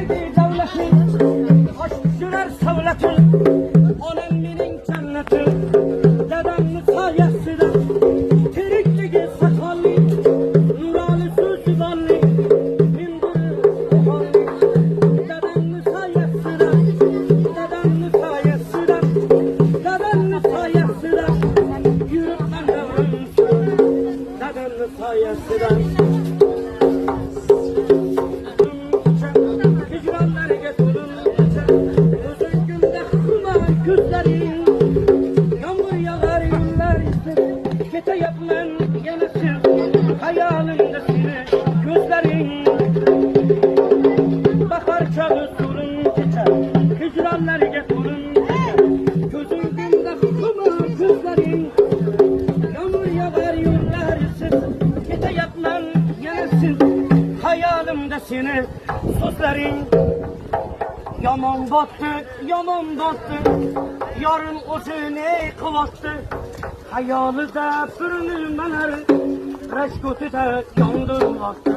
verdi devleti, aşkçılar savleti, anam benim cenneti, dedemli sayesinde, tirikliği sakallı, nuralı sözü ballı, bindirir ohalı, dedemli sayesinde, dedemli sayesinde, dedemli sayesinde, yürütmen devrimiz, dedemli sayesinde. Gözlerin yağmur yağar yıllar ister, gece yapman yanasın, hayalimde seni gözlerin. Bahar çağı sorun geçer, hicranlar getirun geçer, gözün günde kuma gözlerin. Yağmur yağar yıllar ister, gece yapman yanasın, hayalimde seni sözlerin. Yaman battı, yarın o seni kıvattı. Hayalı da pürünü mener, reşkutu da yandı vakti.